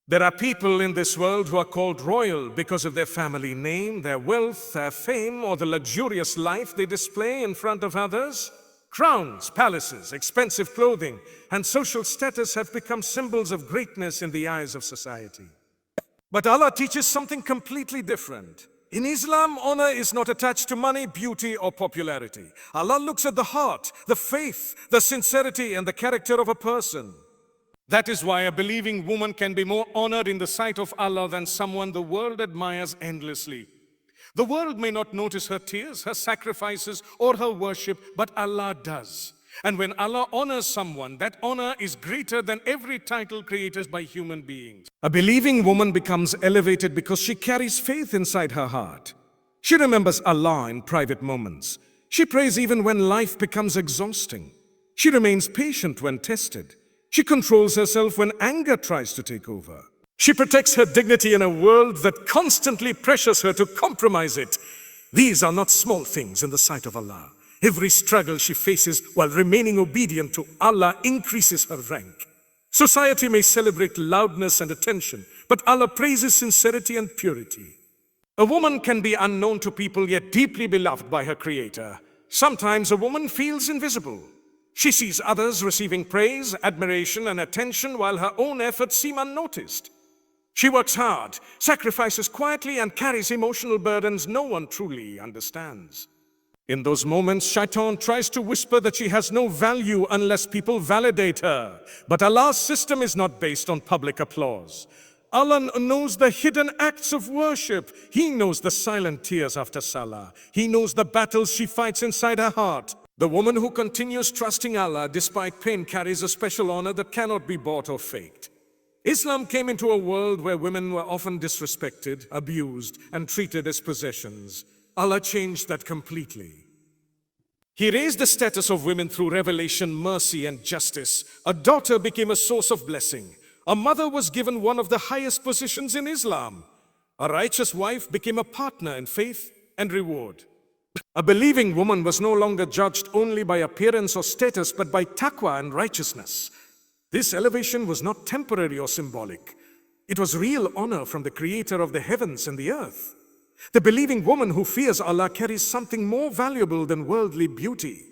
There are people in this world who are called royal because of their family name, their wealth, their fame, or the luxurious life they display in front of others. Crowns, palaces, expensive clothing, and social status have become symbols of greatness in the eyes of society. But Allah teaches something completely different. In Islam, honor is not attached to money, beauty, or popularity. Allah looks at the heart, the faith, the sincerity, and the character of a person. That is why a believing woman can be more honored in the sight of Allah than someone the world admires endlessly. The world may not notice her tears, her sacrifices, or her worship, but Allah does. And when Allah honors someone, that honor is greater than every title created by human beings. A believing woman becomes elevated because she carries faith inside her heart. She remembers Allah in private moments. She prays even when life becomes exhausting. She remains patient when tested. She controls herself when anger tries to take over. She protects her dignity in a world that constantly pressures her to compromise it. These are not small things in the sight of Allah. Every struggle she faces while remaining obedient to Allah increases her rank. Society may celebrate loudness and attention, but Allah praises sincerity and purity. A woman can be unknown to people yet deeply beloved by her Creator. Sometimes a woman feels invisible. She sees others receiving praise, admiration, and attention while her own efforts seem unnoticed. She works hard, sacrifices quietly, and carries emotional burdens no one truly understands. In those moments, Shaitan tries to whisper that she has no value unless people validate her. But Allah's system is not based on public applause. Allah knows the hidden acts of worship. He knows the silent tears after Salah. He knows the battles she fights inside her heart. The woman who continues trusting Allah despite pain carries a special honor that cannot be bought or faked. Islam came into a world where women were often disrespected, abused, and treated as possessions. Allah changed that completely. He raised the status of women through revelation, mercy, and justice. A daughter became a source of blessing. A mother was given one of the highest positions in Islam. A righteous wife became a partner in faith and reward. A believing woman was no longer judged only by appearance or status, but by taqwa and righteousness. This elevation was not temporary or symbolic. It was real honor from the Creator of the heavens and the earth. The believing woman who fears Allah carries something more valuable than worldly beauty.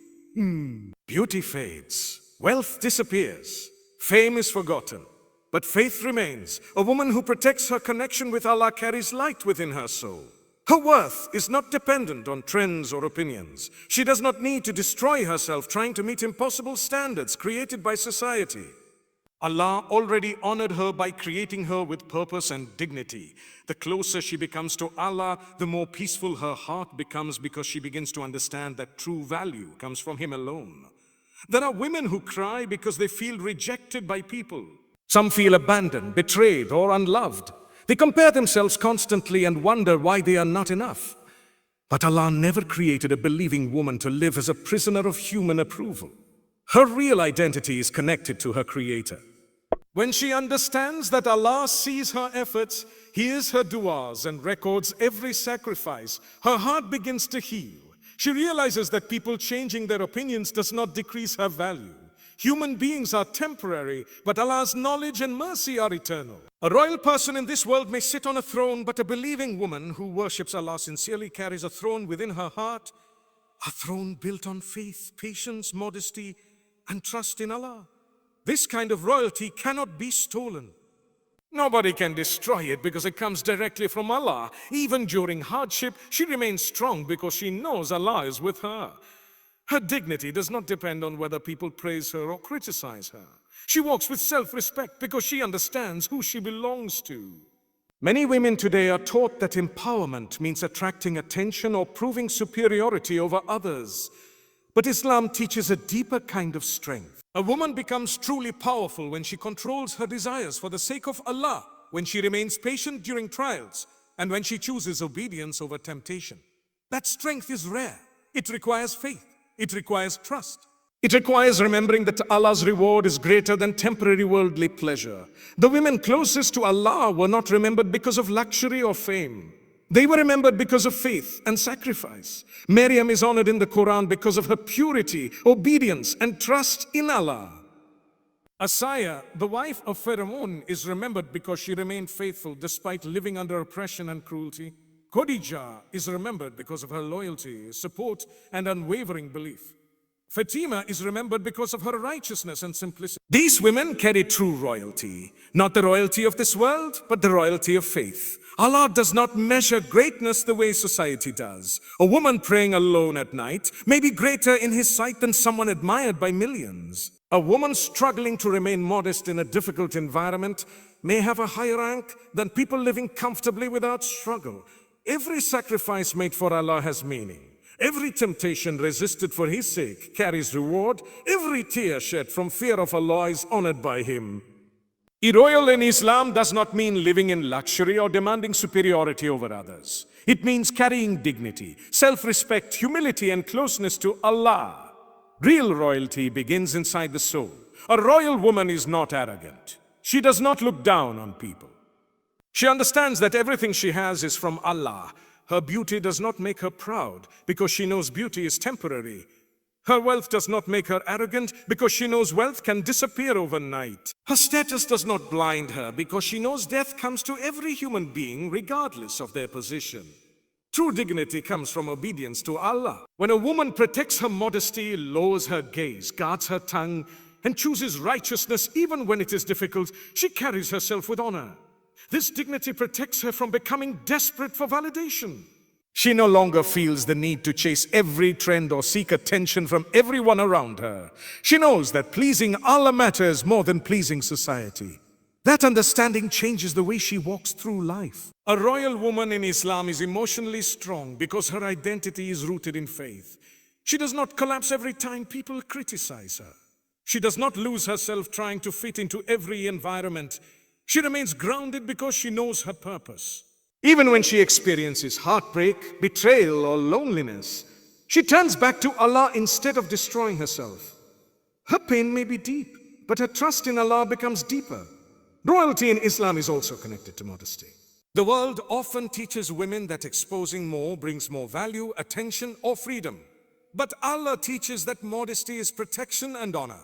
Beauty fades, wealth disappears, fame is forgotten, but faith remains. A woman who protects her connection with Allah carries light within her soul. Her worth is not dependent on trends or opinions. She does not need to destroy herself trying to meet impossible standards created by society. Allah already honored her by creating her with purpose and dignity. The closer she becomes to Allah, the more peaceful her heart becomes because she begins to understand that true value comes from Him alone. There are women who cry because they feel rejected by people. Some feel abandoned, betrayed, or unloved. They compare themselves constantly and wonder why they are not enough. But Allah never created a believing woman to live as a prisoner of human approval. Her real identity is connected to her Creator. When she understands that Allah sees her efforts, hears her du'as, and records every sacrifice, her heart begins to heal. She realizes that people changing their opinions does not decrease her value. Human beings are temporary, but Allah's knowledge and mercy are eternal. A royal person in this world may sit on a throne, but a believing woman who worships Allah sincerely carries a throne within her heart, a throne built on faith, patience, modesty, and trust in Allah. This kind of royalty cannot be stolen. Nobody can destroy it because it comes directly from Allah. Even during hardship, she remains strong because she knows Allah is with her. Her dignity does not depend on whether people praise her or criticize her. She walks with self-respect because she understands who she belongs to. Many women today are taught that empowerment means attracting attention or proving superiority over others. But Islam teaches a deeper kind of strength. A woman becomes truly powerful when she controls her desires for the sake of Allah, when she remains patient during trials, and when she chooses obedience over temptation. That strength is rare. It requires faith. It requires trust. It requires remembering that Allah's reward is greater than temporary worldly pleasure. The women closest to Allah were not remembered because of luxury or fame. They were remembered because of faith and sacrifice. Maryam is honored in the Quran because of her purity, obedience, and trust in Allah. Asaya, the wife of Pharaoh, is remembered because she remained faithful despite living under oppression and cruelty. Khadijah is remembered because of her loyalty, support, and unwavering belief. Fatima is remembered because of her righteousness and simplicity. These women carry true royalty, not the royalty of this world, but the royalty of faith. Allah does not measure greatness the way society does. A woman praying alone at night may be greater in His sight than someone admired by millions. A woman struggling to remain modest in a difficult environment may have a higher rank than people living comfortably without struggle. Every sacrifice made for Allah has meaning. Every temptation resisted for His sake carries reward. Every tear shed from fear of Allah is honored by Him. Royal in Islam does not mean living in luxury or demanding superiority over others. It means carrying dignity, self-respect, humility, and closeness to Allah. Real royalty begins inside the soul. A royal woman is not arrogant. She does not look down on people. She understands that everything she has is from Allah. Her beauty does not make her proud because she knows beauty is temporary. Her wealth does not make her arrogant because she knows wealth can disappear overnight. Her status does not blind her because she knows death comes to every human being regardless of their position. True dignity comes from obedience to Allah. When a woman protects her modesty, lowers her gaze, guards her tongue, and chooses righteousness even when it is difficult, she carries herself with honor. This dignity protects her from becoming desperate for validation. She no longer feels the need to chase every trend or seek attention from everyone around her. She knows that pleasing Allah matters more than pleasing society. That understanding changes the way she walks through life. A royal woman in Islam is emotionally strong because her identity is rooted in faith. She does not collapse every time people criticize her. She does not lose herself trying to fit into every environment. She remains grounded because she knows her purpose. Even when she experiences heartbreak, betrayal, or loneliness, she turns back to Allah instead of destroying herself. Her pain may be deep, but her trust in Allah becomes deeper. Royalty in Islam is also connected to modesty. The world often teaches women that exposing more brings more value, attention, or freedom. But Allah teaches that modesty is protection and honor.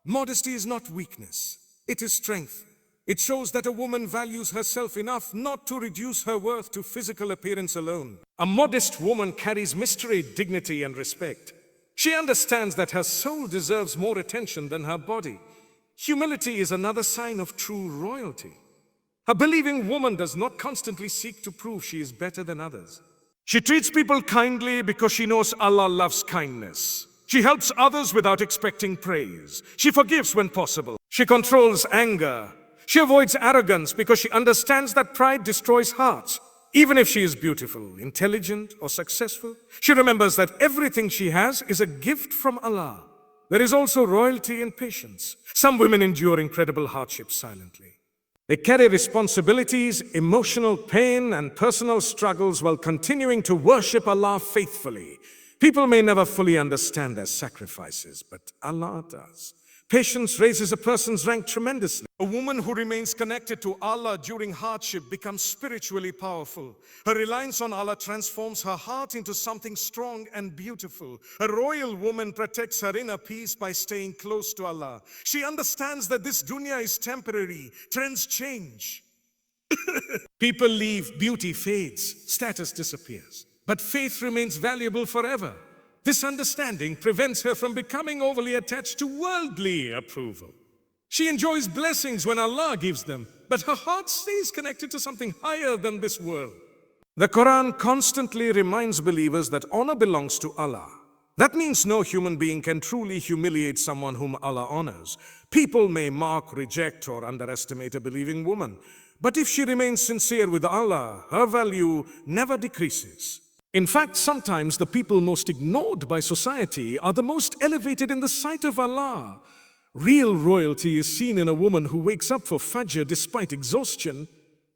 Modesty is not weakness, it is strength. It shows that a woman values herself enough not to reduce her worth to physical appearance alone. A modest woman carries mystery, dignity, and respect. She understands that her soul deserves more attention than her body. Humility is another sign of true royalty. A believing woman does not constantly seek to prove she is better than others. She treats people kindly because she knows Allah loves kindness. She helps others without expecting praise. She forgives when possible. She controls anger. She avoids arrogance because she understands that pride destroys hearts. Even if she is beautiful, intelligent, or successful, she remembers that everything she has is a gift from Allah. There is also royalty in patience. Some women endure incredible hardships silently. They carry responsibilities, emotional pain, and personal struggles while continuing to worship Allah faithfully. People may never fully understand their sacrifices, but Allah does. Patience raises a person's rank tremendously. A woman who remains connected to Allah during hardship becomes spiritually powerful. Her reliance on Allah transforms her heart into something strong and beautiful. A royal woman protects her inner peace by staying close to Allah. She understands that this dunya is temporary. Trends change. People leave, beauty fades, status disappears. But faith remains valuable forever. This understanding prevents her from becoming overly attached to worldly approval. She enjoys blessings when Allah gives them, but her heart stays connected to something higher than this world. The Quran constantly reminds believers that honor belongs to Allah. That means no human being can truly humiliate someone whom Allah honors. People may mock, reject, or underestimate a believing woman, but if she remains sincere with Allah, her value never decreases. In fact, sometimes the people most ignored by society are the most elevated in the sight of Allah. Real royalty is seen in a woman who wakes up for Fajr despite exhaustion.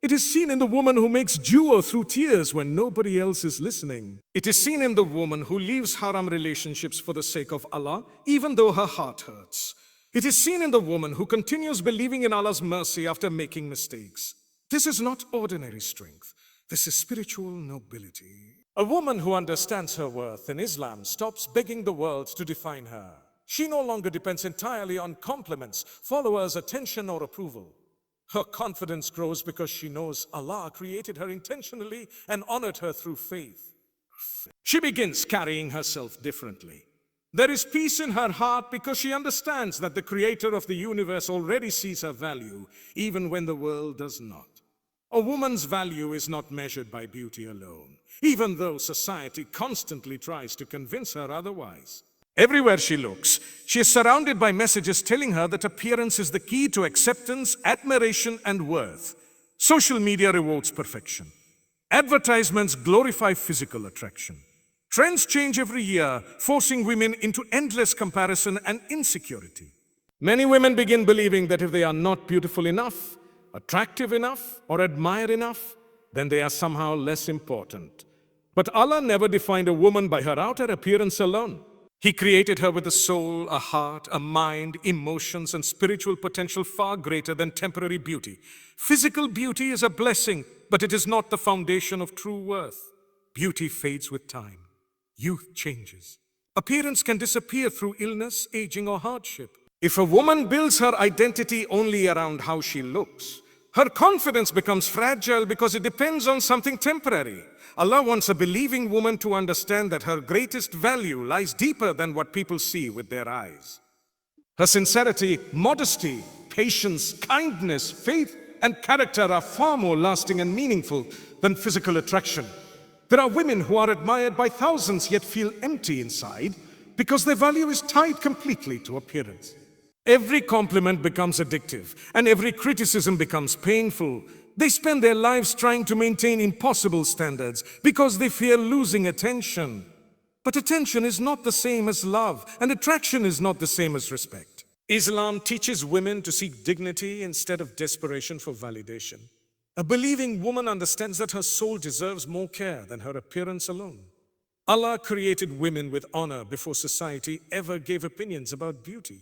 It is seen in the woman who makes dua through tears when nobody else is listening. It is seen in the woman who leaves haram relationships for the sake of Allah, even though her heart hurts. It is seen in the woman who continues believing in Allah's mercy after making mistakes. This is not ordinary strength. This is spiritual nobility. A woman who understands her worth in Islam stops begging the world to define her. She no longer depends entirely on compliments, followers, attention, or approval. Her confidence grows because she knows Allah created her intentionally and honored her through faith. She begins carrying herself differently. There is peace in her heart because she understands that the Creator of the universe already sees her value, even when the world does not. A woman's value is not measured by beauty alone, even though society constantly tries to convince her otherwise. Everywhere she looks, she is surrounded by messages telling her that appearance is the key to acceptance, admiration, and worth. Social media rewards perfection. Advertisements glorify physical attraction. Trends change every year, forcing women into endless comparison and insecurity. Many women begin believing that if they are not beautiful enough, attractive enough, or admired enough, then they are somehow less important. But Allah never defined a woman by her outer appearance alone. He created her with a soul, a heart, a mind, emotions, and spiritual potential far greater than temporary beauty. Physical beauty is a blessing, but it is not the foundation of true worth. Beauty fades with time. Youth changes. Appearance can disappear through illness, aging, or hardship. If a woman builds her identity only around how she looks, her confidence becomes fragile because it depends on something temporary. Allah wants a believing woman to understand that her greatest value lies deeper than what people see with their eyes. Her sincerity, modesty, patience, kindness, faith, and character are far more lasting and meaningful than physical attraction. There are women who are admired by thousands yet feel empty inside because their value is tied completely to appearance. Every compliment becomes addictive, and every criticism becomes painful. They spend their lives trying to maintain impossible standards because they fear losing attention. But attention is not the same as love, and attraction is not the same as respect. Islam teaches women to seek dignity instead of desperation for validation. A believing woman understands that her soul deserves more care than her appearance alone. Allah created women with honor before society ever gave opinions about beauty.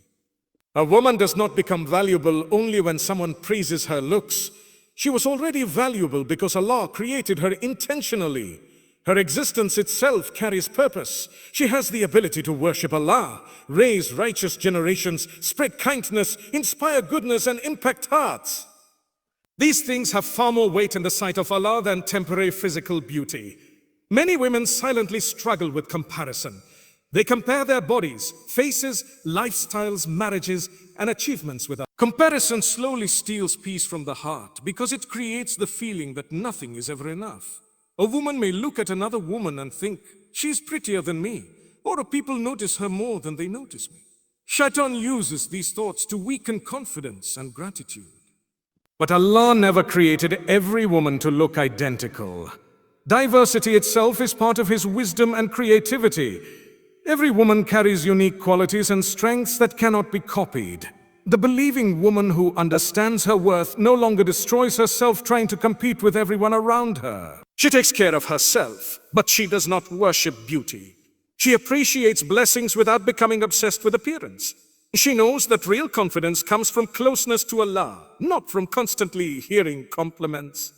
A woman does not become valuable only when someone praises her looks. She was already valuable because Allah created her intentionally. Her existence itself carries purpose. She has the ability to worship Allah, raise righteous generations, spread kindness, inspire goodness, and impact hearts. These things have far more weight in the sight of Allah than temporary physical beauty. Many women silently struggle with comparison. They compare their bodies, faces, lifestyles, marriages, and achievements with others. Comparison slowly steals peace from the heart because it creates the feeling that nothing is ever enough. A woman may look at another woman and think, she's prettier than me, or people notice her more than they notice me. Shaitan uses these thoughts to weaken confidence and gratitude. But Allah never created every woman to look identical. Diversity itself is part of His wisdom and creativity. Every woman carries unique qualities and strengths that cannot be copied. The believing woman who understands her worth no longer destroys herself trying to compete with everyone around her. She takes care of herself, but she does not worship beauty. She appreciates blessings without becoming obsessed with appearance. She knows that real confidence comes from closeness to Allah, not from constantly hearing compliments.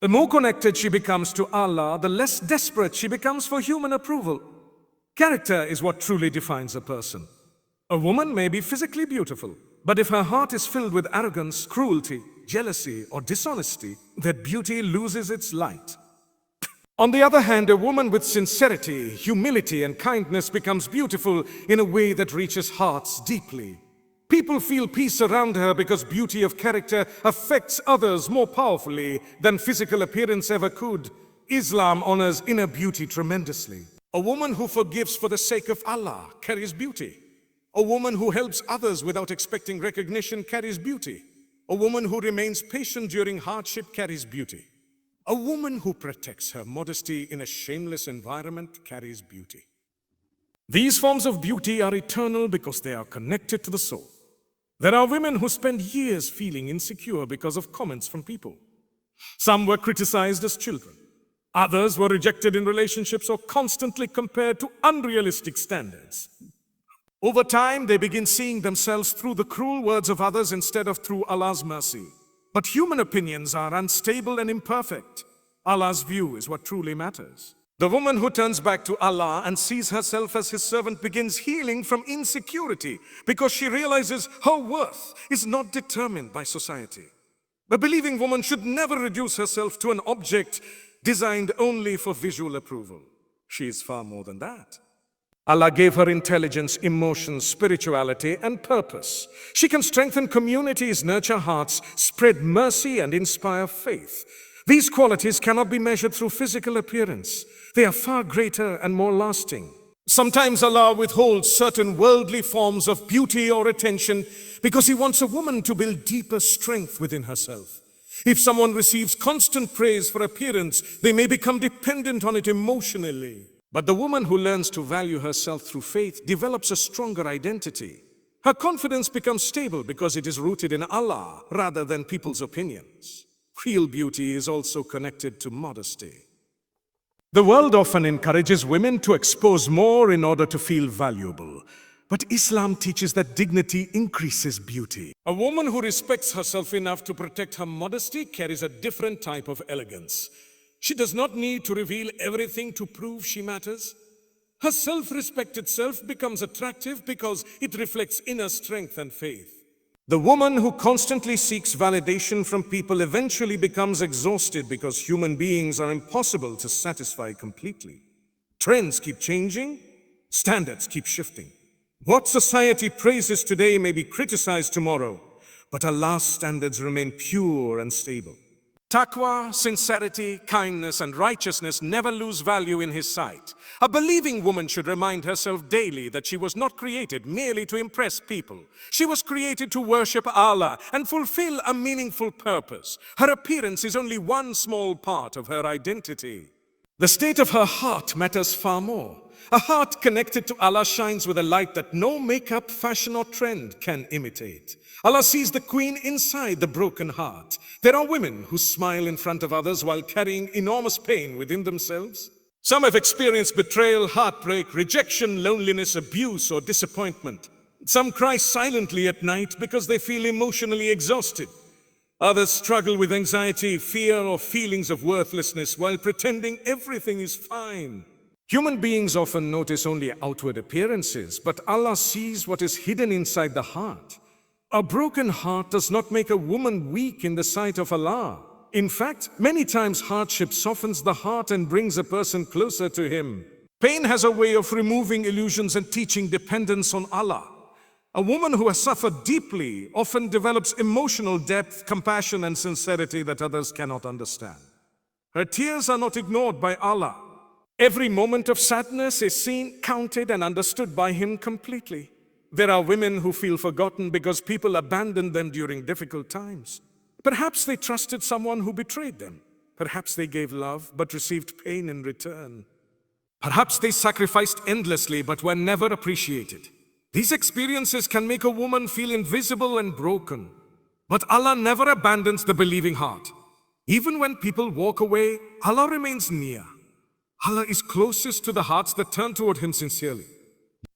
The more connected she becomes to Allah, the less desperate she becomes for human approval. Character is what truly defines a person. A woman may be physically beautiful, but if her heart is filled with arrogance, cruelty, jealousy, or dishonesty, that beauty loses its light. On the other hand, a woman with sincerity, humility, and kindness becomes beautiful in a way that reaches hearts deeply. People feel peace around her because beauty of character affects others more powerfully than physical appearance ever could. Islam honors inner beauty tremendously. A woman who forgives for the sake of Allah carries beauty. A woman who helps others without expecting recognition carries beauty. A woman who remains patient during hardship carries beauty. A woman who protects her modesty in a shameless environment carries beauty. These forms of beauty are eternal because they are connected to the soul. There are women who spend years feeling insecure because of comments from people. Some were criticized as children. Others were rejected in relationships or constantly compared to unrealistic standards. Over time, they begin seeing themselves through the cruel words of others instead of through Allah's mercy. But human opinions are unstable and imperfect. Allah's view is what truly matters. The woman who turns back to Allah and sees herself as His servant begins healing from insecurity because she realizes her worth is not determined by society. A believing woman should never reduce herself to an object designed only for visual approval. She is far more than that. Allah gave her intelligence, emotions, spirituality, and purpose. She can strengthen communities, nurture hearts, spread mercy, and inspire faith. These qualities cannot be measured through physical appearance. They are far greater and more lasting. Sometimes Allah withholds certain worldly forms of beauty or attention because He wants a woman to build deeper strength within herself. If someone receives constant praise for appearance, they may become dependent on it emotionally. But the woman who learns to value herself through faith develops a stronger identity. Her confidence becomes stable because it is rooted in Allah rather than people's opinions. Real beauty is also connected to modesty. The world often encourages women to expose more in order to feel valuable. But Islam teaches that dignity increases beauty. A woman who respects herself enough to protect her modesty carries a different type of elegance. She does not need to reveal everything to prove she matters. Her self-respected self becomes attractive because it reflects inner strength and faith. The woman who constantly seeks validation from people eventually becomes exhausted because human beings are impossible to satisfy completely. Trends keep changing, standards keep shifting. What society praises today may be criticized tomorrow, but Allah's standards remain pure and stable. Taqwa, sincerity, kindness, and righteousness never lose value in His sight. A believing woman should remind herself daily that she was not created merely to impress people. She was created to worship Allah and fulfill a meaningful purpose. Her appearance is only one small part of her identity. The state of her heart matters far more. A heart connected to Allah shines with a light that no makeup, fashion, or trend can imitate. Allah sees the queen inside the broken heart. There are women who smile in front of others while carrying enormous pain within themselves. Some have experienced betrayal, heartbreak, rejection, loneliness, abuse, or disappointment. Some cry silently at night because they feel emotionally exhausted. Others struggle with anxiety, fear, or feelings of worthlessness while pretending everything is fine. Human beings often notice only outward appearances, but Allah sees what is hidden inside the heart. A broken heart does not make a woman weak in the sight of Allah. In fact, many times hardship softens the heart and brings a person closer to Him. Pain has a way of removing illusions and teaching dependence on Allah. A woman who has suffered deeply often develops emotional depth, compassion, and sincerity that others cannot understand. Her tears are not ignored by Allah. Every moment of sadness is seen, counted, and understood by Him completely. There are women who feel forgotten because people abandoned them during difficult times. Perhaps they trusted someone who betrayed them. Perhaps they gave love but received pain in return. Perhaps they sacrificed endlessly but were never appreciated. These experiences can make a woman feel invisible and broken. But Allah never abandons the believing heart. Even when people walk away, Allah remains near. Allah is closest to the hearts that turn toward Him sincerely.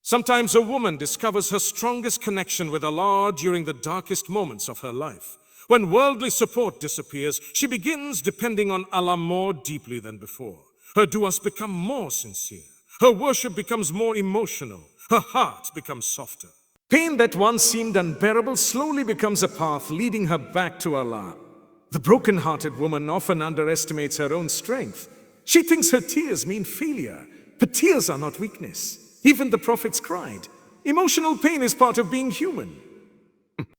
Sometimes a woman discovers her strongest connection with Allah during the darkest moments of her life. When worldly support disappears, she begins depending on Allah more deeply than before. Her du'as become more sincere. Her worship becomes more emotional. Her heart becomes softer. Pain that once seemed unbearable slowly becomes a path leading her back to Allah. The broken-hearted woman often underestimates her own strength. She thinks her tears mean failure, but tears are not weakness. Even the prophets cried. Emotional pain is part of being human.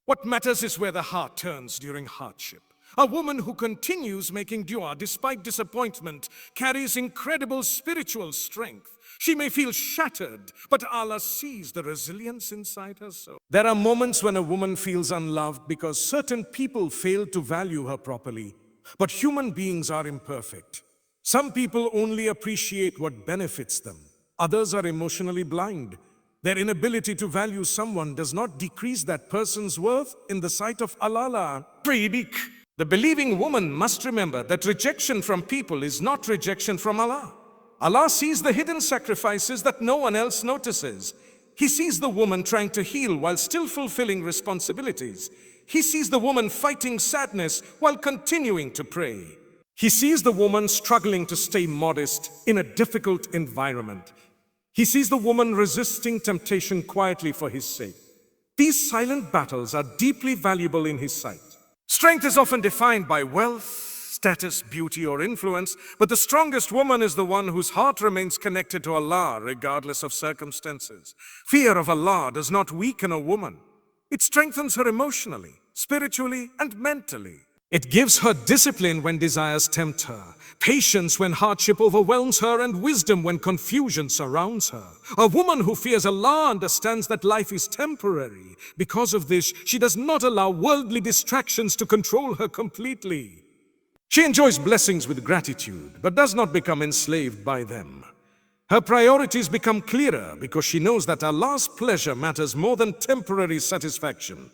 What matters is where the heart turns during hardship. A woman who continues making dua despite disappointment carries incredible spiritual strength. She may feel shattered, but Allah sees the resilience inside her soul. There are moments when a woman feels unloved because certain people fail to value her properly. But human beings are imperfect. Some people only appreciate what benefits them. Others are emotionally blind. Their inability to value someone does not decrease that person's worth in the sight of Allah. The believing woman must remember that rejection from people is not rejection from Allah. Allah sees the hidden sacrifices that no one else notices. He sees the woman trying to heal while still fulfilling responsibilities. He sees the woman fighting sadness while continuing to pray. He sees the woman struggling to stay modest in a difficult environment. He sees the woman resisting temptation quietly for his sake. These silent battles are deeply valuable in his sight. Strength is often defined by wealth, status, beauty, or influence, but the strongest woman is the one whose heart remains connected to Allah regardless of circumstances. Fear of Allah does not weaken a woman. It strengthens her emotionally, spiritually, and mentally. It gives her discipline when desires tempt her, patience when hardship overwhelms her, and wisdom when confusion surrounds her. A woman who fears Allah understands that life is temporary. Because of this, she does not allow worldly distractions to control her completely. She enjoys blessings with gratitude, but does not become enslaved by them. Her priorities become clearer because she knows that Allah's pleasure matters more than temporary satisfaction.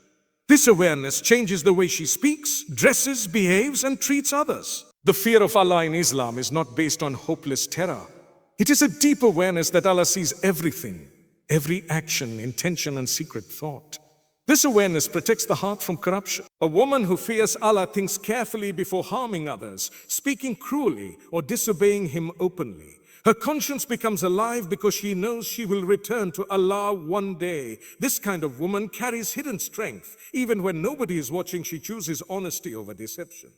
This awareness changes the way she speaks, dresses, behaves, and treats others. The fear of Allah in Islam is not based on hopeless terror. It is a deep awareness that Allah sees everything, every action, intention, and secret thought. This awareness protects the heart from corruption. A woman who fears Allah thinks carefully before harming others, speaking cruelly, or disobeying Him openly. Her conscience becomes alive because she knows she will return to Allah one day. This kind of woman carries hidden strength. Even when nobody is watching, she chooses honesty over deception.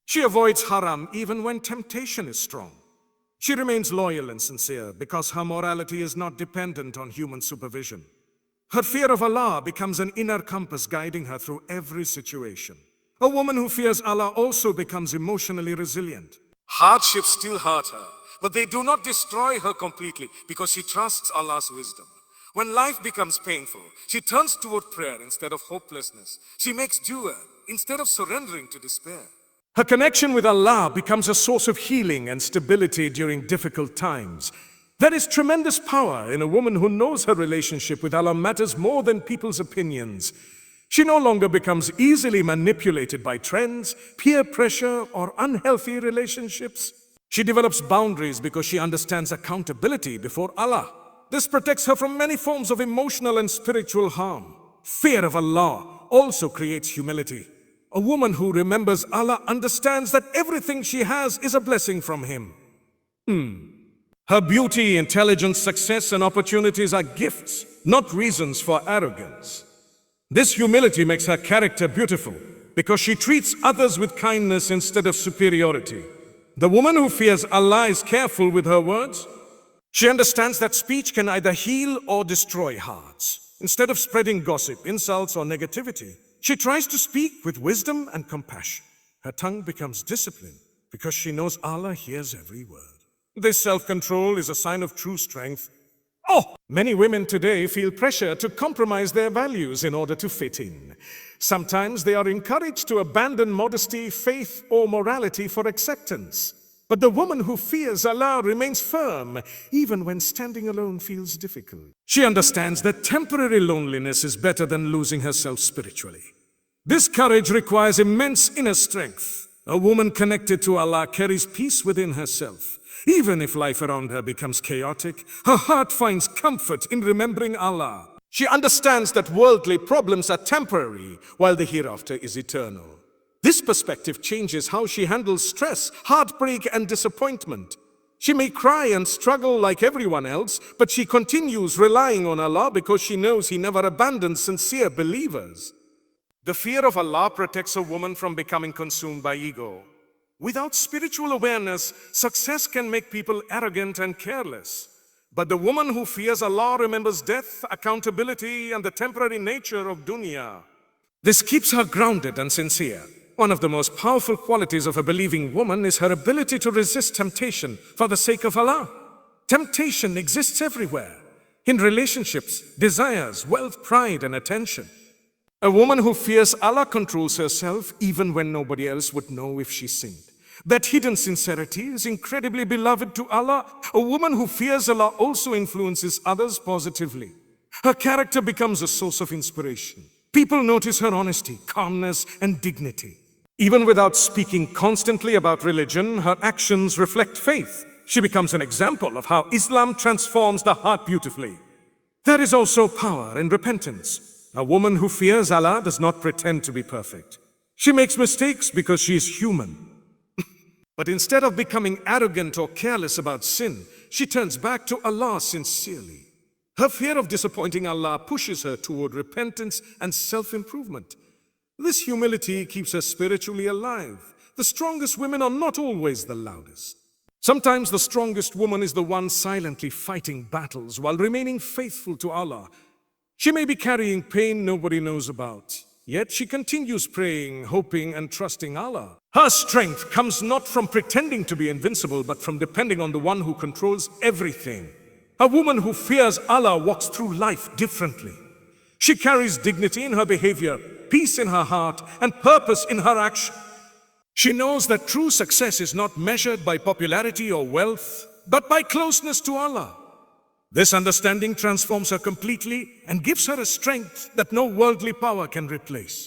She avoids haram even when temptation is strong. She remains loyal and sincere because her morality is not dependent on human supervision. Her fear of Allah becomes an inner compass guiding her through every situation. A woman who fears Allah also becomes emotionally resilient. Hardships still hurt her, but they do not destroy her completely because she trusts Allah's wisdom. When life becomes painful, she turns toward prayer instead of hopelessness. She makes dua instead of surrendering to despair. Her connection with Allah becomes a source of healing and stability during difficult times. There is tremendous power in a woman who knows her relationship with Allah matters more than people's opinions. She no longer becomes easily manipulated by trends, peer pressure, or unhealthy relationships. She develops boundaries because she understands accountability before Allah. This protects her from many forms of emotional and spiritual harm. Fear of Allah also creates humility. A woman who remembers Allah understands that everything she has is a blessing from Him. Her beauty, intelligence, success, and opportunities are gifts, not reasons for arrogance. This humility makes her character beautiful because she treats others with kindness instead of superiority. The woman who fears Allah is careful with her words. She understands that speech can either heal or destroy hearts. Instead of spreading gossip, insults, or negativity, she tries to speak with wisdom and compassion. Her tongue becomes disciplined because she knows Allah hears every word. This self-control is a sign of true strength. Many women today feel pressure to compromise their values in order to fit in. Sometimes they are encouraged to abandon modesty, faith, or morality for acceptance. But the woman who fears Allah remains firm, even when standing alone feels difficult. She understands that temporary loneliness is better than losing herself spiritually. This courage requires immense inner strength. A woman connected to Allah carries peace within herself. Even if life around her becomes chaotic, her heart finds comfort in remembering Allah. She understands that worldly problems are temporary, while the hereafter is eternal. This perspective changes how she handles stress, heartbreak, and disappointment. She may cry and struggle like everyone else, but she continues relying on Allah because she knows He never abandons sincere believers. The fear of Allah protects a woman from becoming consumed by ego. Without spiritual awareness, success can make people arrogant and careless. But the woman who fears Allah remembers death, accountability, and the temporary nature of dunya. This keeps her grounded and sincere. One of the most powerful qualities of a believing woman is her ability to resist temptation for the sake of Allah. Temptation exists everywhere, in relationships, desires, wealth, pride, and attention. A woman who fears Allah controls herself even when nobody else would know if she sinned. That hidden sincerity is incredibly beloved to Allah. A woman who fears Allah also influences others positively. Her character becomes a source of inspiration. People notice her honesty, calmness, and dignity. Even without speaking constantly about religion, her actions reflect faith. She becomes an example of how Islam transforms the heart beautifully. There is also power in repentance. A woman who fears Allah does not pretend to be perfect. She makes mistakes because she is human. But instead of becoming arrogant or careless about sin, she turns back to Allah sincerely. Her fear of disappointing Allah pushes her toward repentance and self-improvement. This humility keeps her spiritually alive. The strongest women are not always the loudest. Sometimes the strongest woman is the one silently fighting battles while remaining faithful to Allah. She may be carrying pain nobody knows about, yet she continues praying, hoping, and trusting Allah. Her strength comes not from pretending to be invincible, but from depending on the one who controls everything. A woman who fears Allah walks through life differently. She carries dignity in her behavior, peace in her heart, and purpose in her action. She knows that true success is not measured by popularity or wealth, but by closeness to Allah. This understanding transforms her completely and gives her a strength that no worldly power can replace.